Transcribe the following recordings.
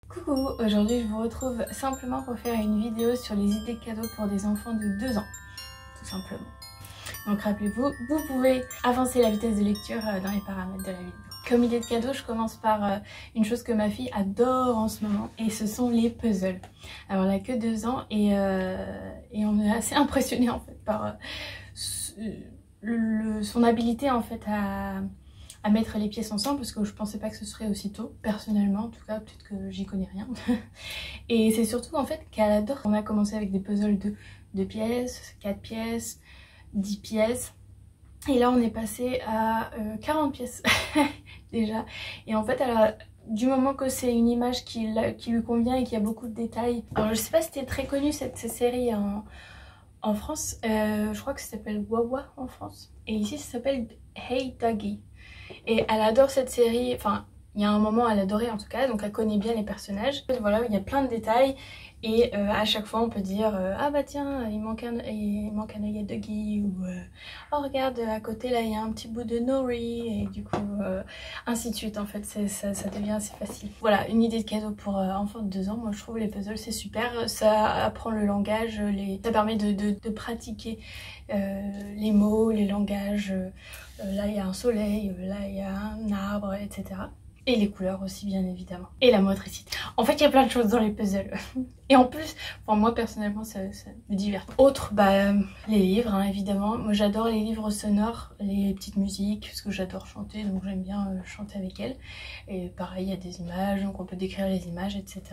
Coucou, aujourd'hui je vous retrouve simplement pour faire une vidéo sur les idées de cadeaux pour des enfants de 2 ans, tout simplement. Donc rappelez-vous, vous pouvez avancer la vitesse de lecture dans les paramètres de la vidéo. Comme idée de cadeau, je commence par une chose que ma fille adore en ce moment, et ce sont les puzzles. Alors elle a que 2 ans et on est assez impressionné en fait par son habilité en fait à mettre les pièces ensemble, parce que je pensais pas que ce serait aussi tôt, personnellement en tout cas, peut-être que j'y connais rien. Et c'est surtout en fait qu'elle adore. On a commencé avec des puzzles de 2 pièces, 4 pièces, 10 pièces, et là on est passé à 40 pièces déjà. Et en fait du moment que c'est une image qui lui convient et qu'il y a beaucoup de détails. Alors je sais pas si c'était très connu cette série en France, je crois que ça s'appelle Wawa en France, et ici ça s'appelle Hey Doggy. Et elle adore cette série, enfin il y a un moment elle adorait en tout cas, donc elle connaît bien les personnages. Voilà, il y a plein de détails et à chaque fois on peut dire ah bah tiens il manque un œil à Dougie, ou oh regarde à côté là il y a un petit bout de Nori, et du coup ainsi de suite. En fait ça devient assez facile. Voilà, une idée de cadeau pour enfants de 2 ans. Moi je trouve les puzzles c'est super, ça apprend le langage, ça permet de pratiquer les mots, les langages. Là il y a un soleil, là il y a un arbre, etc. Et les couleurs aussi bien évidemment. Et la motricité. En fait il y a plein de choses dans les puzzles. Et en plus, enfin, moi personnellement ça me divertit. Autre, les livres hein, évidemment. Moi j'adore les livres sonores, les petites musiques, parce que j'adore chanter, donc j'aime bien chanter avec elle. Et pareil il y a des images, donc on peut décrire les images, etc.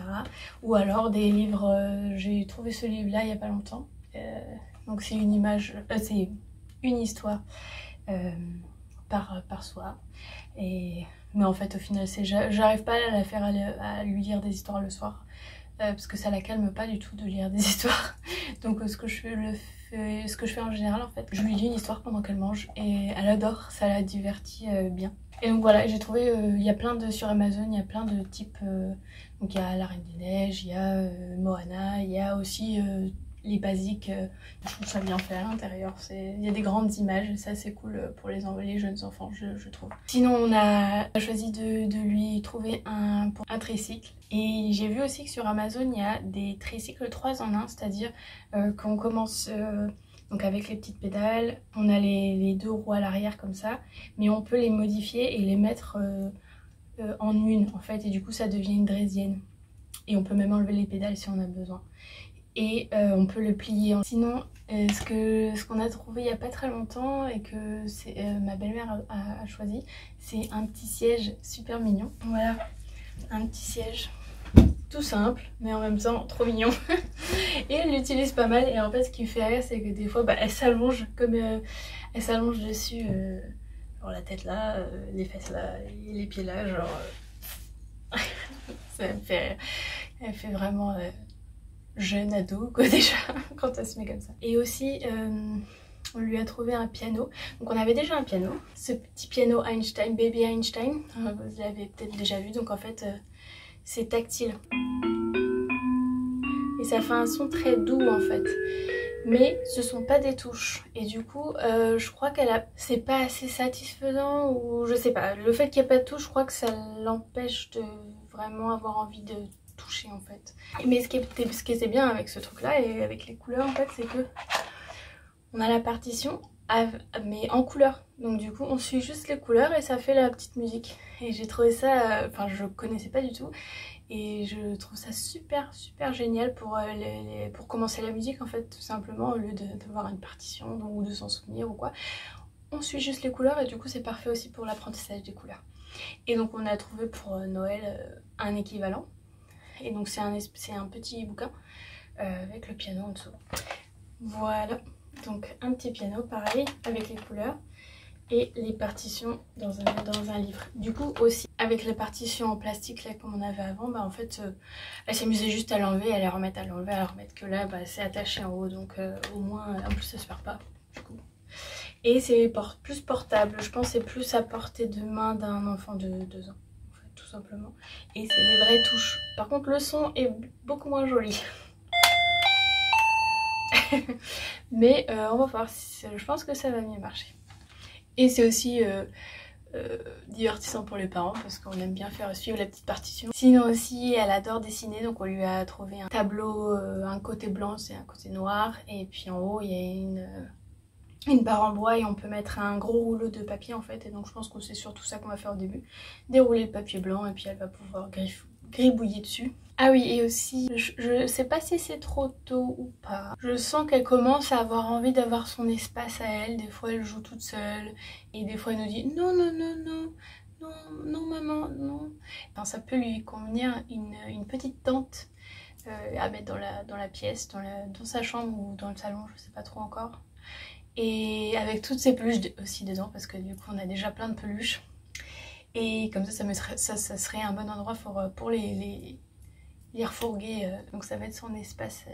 Ou alors des livres, j'ai trouvé ce livre là il y a pas longtemps. Donc c'est une image, c'est une histoire par soir. Mais en fait au final j'arrive pas à la faire à lui lire des histoires le soir, parce que ça la calme pas du tout de lire des histoires. Donc ce que je fais en général en fait, je lui lis une histoire pendant qu'elle mange et elle adore, ça la divertit bien. Et donc voilà, j'ai trouvé, il y a plein sur Amazon, il y a plein de types, donc il y a la Reine des Neiges, il y a Moana, il y a aussi les basiques. Je trouve ça bien fait à l'intérieur, il y a des grandes images, ça c'est cool pour les jeunes enfants je trouve. Sinon on a choisi de lui trouver un tricycle, et j'ai vu aussi que sur Amazon il y a des tricycles 3 en 1, c'est-à-dire qu'on commence donc avec les petites pédales, on a les 2 roues à l'arrière comme ça, mais on peut les modifier et les mettre en une en fait, et du coup ça devient une draisienne, et on peut même enlever les pédales si on a besoin. Et on peut le plier. Sinon, ce qu'on a trouvé il n'y a pas très longtemps et que ma belle-mère a choisi, c'est un petit siège super mignon. Voilà, un petit siège tout simple, mais en même temps trop mignon. Et elle l'utilise pas mal, et en fait ce qui me fait rire c'est que des fois elle s'allonge, comme elle s'allonge dessus, genre la tête là, les fesses là, et les pieds là, genre ça me fait rire. Elle fait vraiment jeune ado quoi déjà quand elle se met comme ça. Et aussi on lui a trouvé un piano. Donc on avait déjà un piano, ce petit piano Einstein, Baby Einstein, vous l'avez peut-être déjà vu. Donc en fait c'est tactile et ça fait un son très doux en fait, mais ce sont pas des touches, et du coup je crois c'est pas assez satisfaisant, ou je sais pas, le fait qu'il n'y ait pas de touche, je crois que ça l'empêche de vraiment avoir envie de toucher en fait. Mais ce qui était bien avec ce truc là et avec les couleurs en fait, c'est que on a la partition mais en couleur, donc du coup on suit juste les couleurs et ça fait la petite musique. Et j'ai trouvé ça, enfin je connaissais pas du tout, et je trouve ça super génial pour commencer la musique en fait, tout simplement, au lieu d'avoir une partition ou de s'en souvenir ou quoi. On suit juste les couleurs, et du coup c'est parfait aussi pour l'apprentissage des couleurs. Et donc on a trouvé pour Noël un équivalent. Et donc c'est un petit bouquin avec le piano en dessous. Voilà, donc un petit piano pareil avec les couleurs et les partitions dans un livre. Du coup aussi avec les partitions en plastique là comme on avait avant, en fait elle s'amusait juste à l'enlever, à les remettre, à l'enlever, à la remettre, que là c'est attaché en haut, donc au moins en plus ça se perd pas du coup. Et c'est plus portable, je pense, c'est plus à portée de main d'un enfant de 2 ans. Tout simplement, et c'est des vraies touches. Par contre le son est beaucoup moins joli. Mais on va voir, je pense que ça va mieux marcher. Et c'est aussi divertissant pour les parents parce qu'on aime bien faire suivre la petite partition. Sinon aussi elle adore dessiner, donc on lui a trouvé un tableau, un côté blanc c'est un côté noir, et puis en haut il y a une barre en bois et on peut mettre un gros rouleau de papier en fait, et donc je pense que c'est surtout ça qu'on va faire au début, dérouler le papier blanc et puis elle va pouvoir gribouiller dessus. Ah oui, et aussi, je sais pas si c'est trop tôt ou pas. Je sens qu'elle commence à avoir envie d'avoir son espace à elle. Des fois elle joue toute seule et des fois elle nous dit non non non non non non maman non. Enfin, ça peut lui convenir une petite tente à mettre dans la pièce, dans sa chambre ou dans le salon, je sais pas trop encore. Et avec toutes ces peluches aussi dedans, parce que du coup on a déjà plein de peluches. Et comme ça serait un bon endroit pour les refourguer. Donc ça va être son espace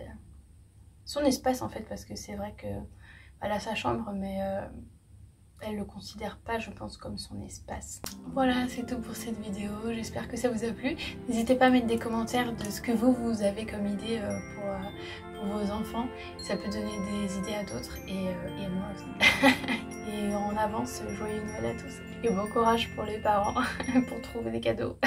en fait, parce que c'est vrai que elle a sa chambre, mais elle le considère pas, je pense, comme son espace. Voilà, c'est tout pour cette vidéo. J'espère que ça vous a plu. N'hésitez pas à mettre des commentaires de ce que vous avez comme idée pour vos enfants. Ça peut donner des idées à d'autres et à moi aussi. Et en avance, joyeux Noël à tous. Et bon courage pour les parents pour trouver des cadeaux.